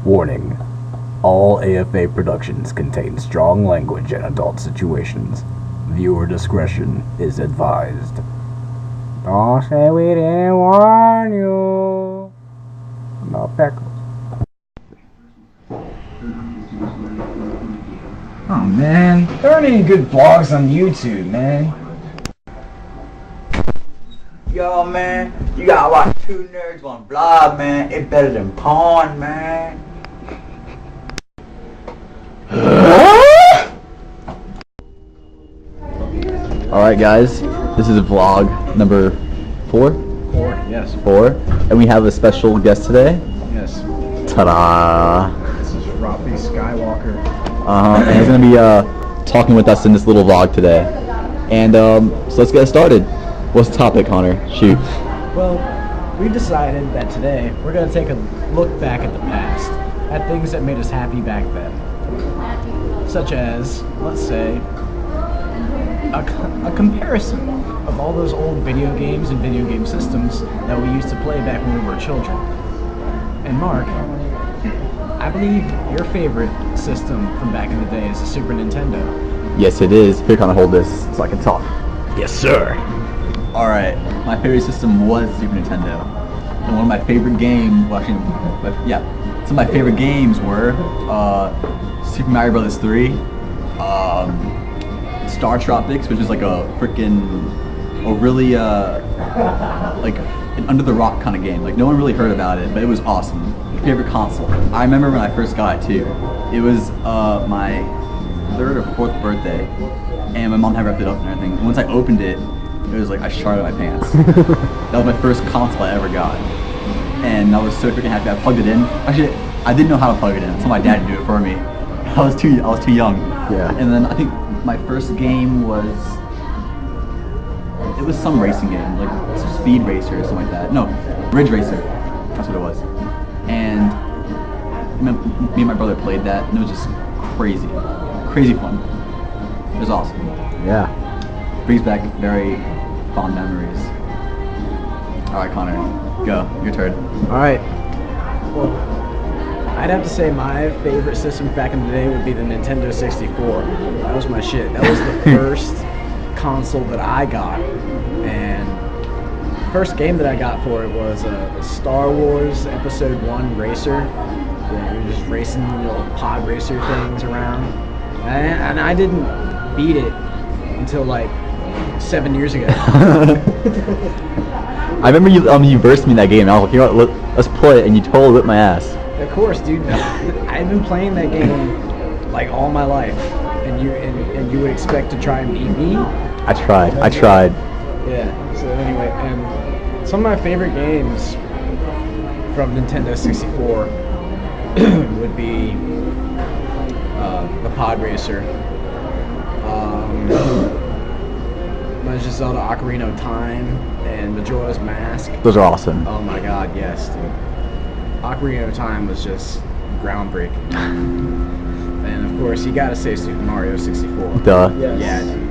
Warning. All AFA productions contain strong language and adult situations. Viewer discretion is advised. Don't say we didn't warn you. No pickles. Oh man, there aren't any good vlogs on YouTube, man. Yo, man, you gotta watch Two Nerds One Vlog, man. It's better than porn, man. Alright guys, this is vlog number 4? 4, yes. 4. And we have a special guest today. Yes. Ta-da! This is Rafi Skywalker. And he's going to be talking with us in this little vlog today. And so let's get started. What's the topic, Connor? Shoot. Well, we decided that today we're going to take a look back at the past, at things that made us happy back then. Such as, let's say, a comparison of all those old video games and video game systems that we used to play back when we were children. And Mark, I believe your favorite system from back in the day is the Super Nintendo. Yes, it is. Here, Connor, hold this so I can talk. Yes, sir. Alright, my favorite system was Super Nintendo. And one of my favorite games, well actually, some of my favorite games were Super Mario Bros. 3, Star Tropics, which is like a really like an under the rock kind of game. Like no one really heard about it, but it was awesome. Favorite console. I remember when I first got it too. It was my 3rd or 4th birthday, and my mom had wrapped it up and everything. And once I opened it, it was like I shat my pants. That was my first console I ever got, and I was so freaking happy. I plugged it in. Actually, I didn't know how to plug it in, so my dad do it for me. I was too young. Yeah. And then I think my first game was some racing game, like some Speed Racer or something like that. No, Ridge Racer. That's what it was. And me and my brother played that, and it was just crazy fun. It was awesome. Yeah. Brings back very fond memories. All right, Connor, go. Your turn. All right. Well, I'd have to say my favorite system back in the day would be the Nintendo 64. That was my shit. That was the first console that I got, and the first game that I got for it was Star Wars Episode 1 Racer. Yeah, we were just racing little pod racer things around, and I didn't beat it until like 7 years ago. I remember you versed me in that game, and I was like, you know what, let's play it, and you totally whipped my ass. Of course, dude. I've been playing that game like all my life, and you would expect to try and beat me? I tried. Yeah. So anyway, and some of my favorite games from Nintendo 64 would be the Pod Racer, Legend of Zelda: Ocarina of Time, and Majora's Mask. Those are awesome. Oh my God, yes, dude. Ocarina of Time was just groundbreaking. And of course, you gotta say Super Mario 64. Duh. Yes. Yeah, dude.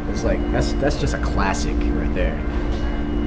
It's like, that's just a classic right there.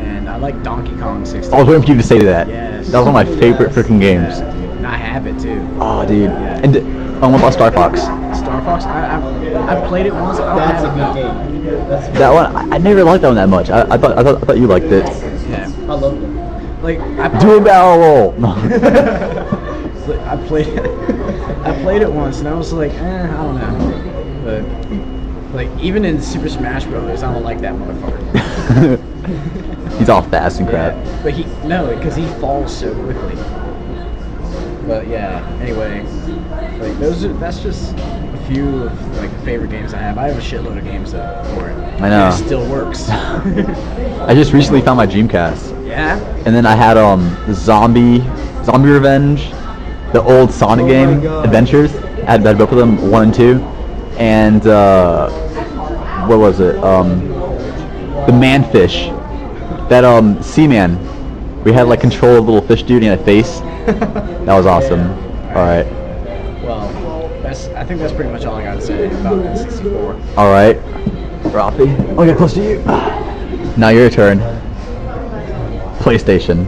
And I like Donkey Kong 64. I was waiting for you to say that. Yes. That was one of my favorite freaking games. Yeah, dude. And I have it too. Oh, dude. Yeah. And what about Star Fox? Star Fox? I played it once. That's a good game. That one, I never liked that one that much. I thought you liked it. Yeah. I loved it. Like, Do a barrel roll. No. I played it once, and I was like, I don't know. But like, even in Super Smash Brothers, I don't like that motherfucker. He's all fast and crap. Yeah, but because he falls so quickly. But yeah, anyway, like that's just a few of like the favorite games I have. I have a shitload of games though for it. I know. And it still works. I just recently found my Dreamcast. Yeah. And then I had Zombie Revenge, the old Sonic game, Adventures. I had both of them, 1 and 2. And what was it? The Manfish. That Seaman. We had like control of little fish dude and he had a face. That was awesome. Alright. Well, I think that's pretty much all I gotta say about N64. Alright. Rafi, I'll get close to you. Now your turn. PlayStation.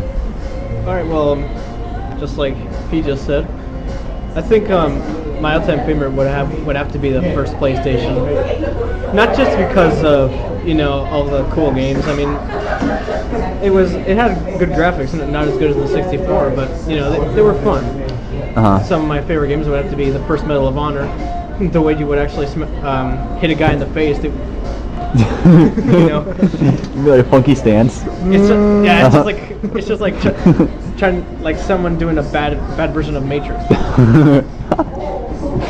Alright, well, just like he just said, I think my all-time favorite would have to be the first PlayStation. Not just because of all the cool games. I mean, it had good graphics, not as good as the 64, but they were fun. Some of my favorite games would have to be the first Medal of Honor. The way you would actually hit a guy in the face. Really a funky stance. It's just like trying like someone doing a bad version of Matrix.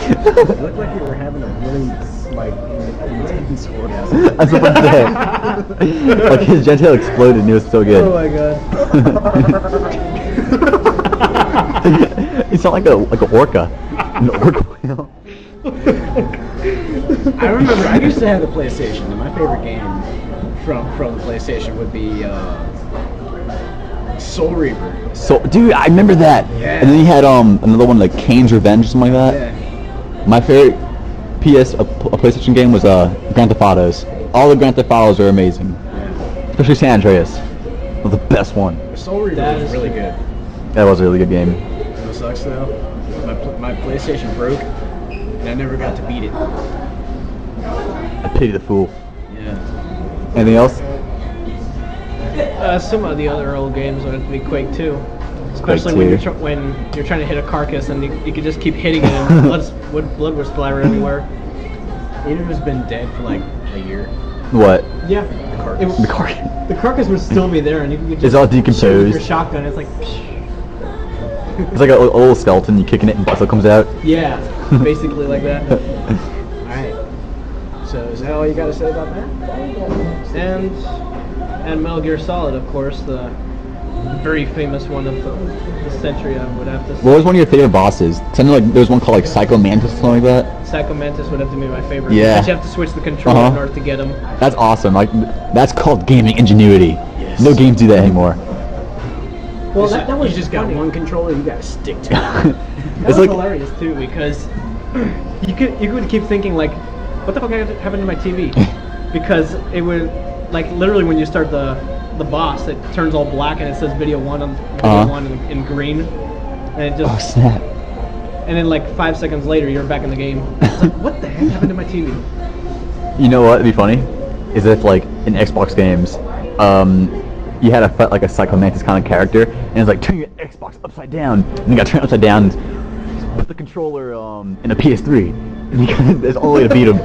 It looked like you were having a really intense orgasm. That's what I'm saying. Like his genitalia exploded and it was so good. Oh my god. You sound like an orca. An orca whale. I remember I used to have the PlayStation, and my favorite game from the PlayStation would be Soul Reaver. So, dude, I remember that. Yeah. And then you had another one like Kane's Revenge or something like that. Yeah. My favorite PlayStation game was Grand Theft Autos. All the Grand Theft Autos are amazing. Yeah. Especially San Andreas. Was the best one. Soul Reaver was really good. That was a really good game. What sucks though? My PlayStation broke, and I never got to beat it. I pity the fool. Yeah. Anything else? Some of the other old games would have to be Quake 2. Especially Quake 2. when you're trying to hit a carcass and you could just keep hitting it and blood would splatter everywhere. Even if it's been dead for like a year. What? Yeah. The carcass. The carcass would still be there and you could just It's all shoot with decomposed. your shotgun. It's like It's like a little skeleton. You kicking it and muscle comes out. yeah, basically like that. Alright. So is that all you got to say about that? And Metal Gear Solid, of course, the very famous one of the century. I would have to say. What was one of your favorite bosses? Something like there was one called like Psycho Mantis or something like that. Psycho Mantis would have to be my favorite. Yeah. But you have to switch the controller in order to get him. That's awesome. Like that's called gaming ingenuity. Yes. No games do that anymore. Well, that was you just got funny. one controller, you got to stick to it. That was hilarious too because you could keep thinking like, what the fuck happened to my TV? Because it would like literally when you start the boss, it turns all black and it says video one on video one in green, and it Oh just snap! and then like 5 seconds later you're back in the game. It's like, what the heck happened to my TV? You know what would be funny? Is if like in Xbox games, you had a fight like a Psycho Mantis kind of character, and it's like turn your Xbox upside down, and you got to turn it upside down, and put the controller in a PS3, and you got, there's only way to beat him.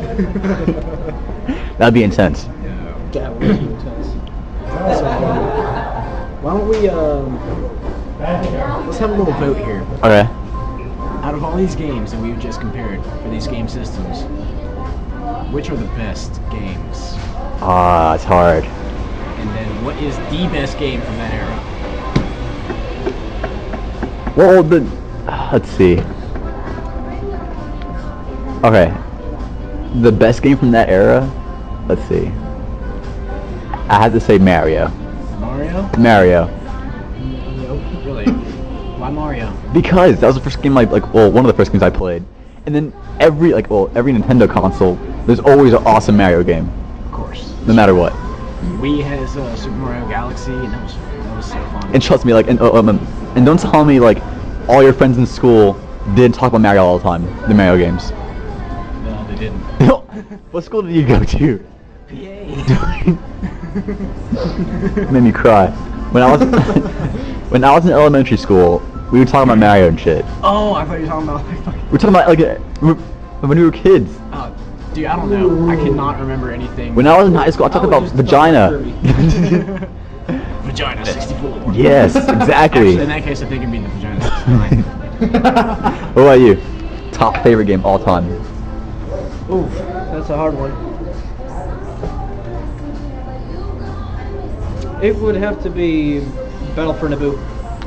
That'd be intense. That would be intense. Why don't we, let's have a little vote here. Okay. Out of all these games that we've just compared for these game systems, which are the best games? Ah, it's hard. And then what is the best game from that era? Well, let's see. Okay. The best game from that era? Let's see. I had to say Mario. Mario? Mario. Really? Why Mario? Because that was the first game one of the first games I played. And then every Nintendo console, there's always an awesome Mario game. Of course. No matter what. Wii has Super Mario Galaxy, and that was so fun. And trust me, and don't tell me all your friends in school didn't talk about Mario all the time. The Mario games. No, they didn't. What school did you go to? Yay! Made me cry. When I was in elementary school, we would talk about Mario and shit. Oh, I thought you were talking about We were talking about when we were kids. dude, I don't know. I cannot remember anything. When I was in high school, I talked about vagina. Vagina 64. Yes, exactly. Actually, in that case, I think it'd be the Vagina 69. What about you? Top favorite game all time? Oof, that's a hard one. It would have to be Battle for Naboo.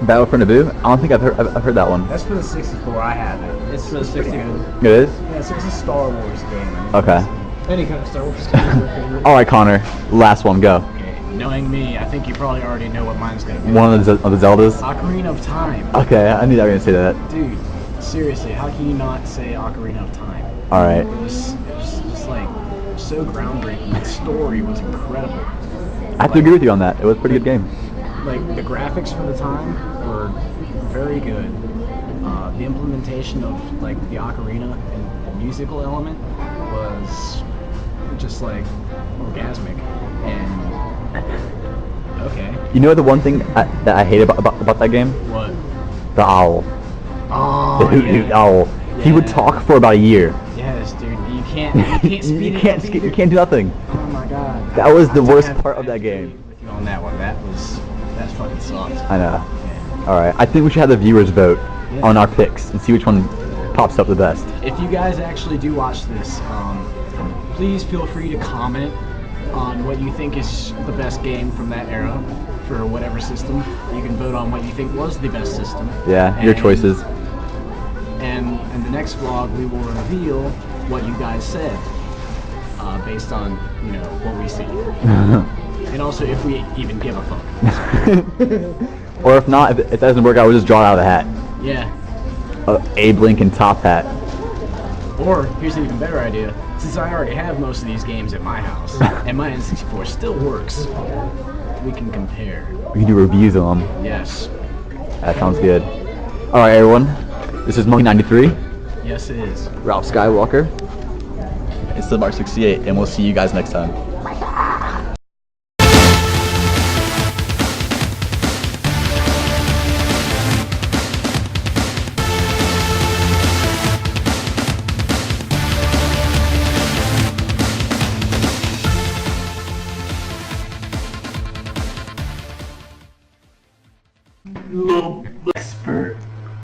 Battle for Naboo? I don't think I've heard that one. That's for the 64. I have it. It's for the 64. It is? Yeah, it's a Star Wars game. Okay. Any kind of Star Wars game is my favorite. All right, Connor. Last one, go. Okay, knowing me, I think you probably already know what mine's gonna be. One of the Zeldas. Ocarina of Time. Okay, I knew that you were gonna say that. Dude, seriously, how can you not say Ocarina of Time? All right. It was just like so groundbreaking. The story was incredible. I have to agree with you on that. It was a pretty good game. Like the graphics for the time were very good. the implementation of like the ocarina and the musical element was just like orgasmic. And okay, You know the one thing that I hate about that game? what? The owl. Oh, The hoot hoot owl. He would Yeah. talk for about a year. Yes, dude. You can't speed it up either. You can't do nothing. Oh my god. That was the I worst have- part of I that agree game. With you on that one. That fucking sucked. I know. Yeah. Alright, I think we should have the viewers vote on our picks and see which one pops up the best. If you guys actually do watch this, please feel free to comment on what you think is the best game from that era for whatever system. You can vote on what you think was the best system. Yeah, your And- choices. And in the next vlog, we will reveal what you guys said, based on what we see, and also if we even give a fuck. Or if not, if that doesn't work out, we'll just draw it out of the hat. Yeah. Abe Lincoln top hat. Or here's an even better idea. Since I already have most of these games at my house, and my N64 still works, we can compare. We can do reviews of them. Yes. That sounds good. Alright everyone, this is Monkey93, Yes, it is. Ralph Skywalker, it's the Mark 68, and we'll see you guys next time.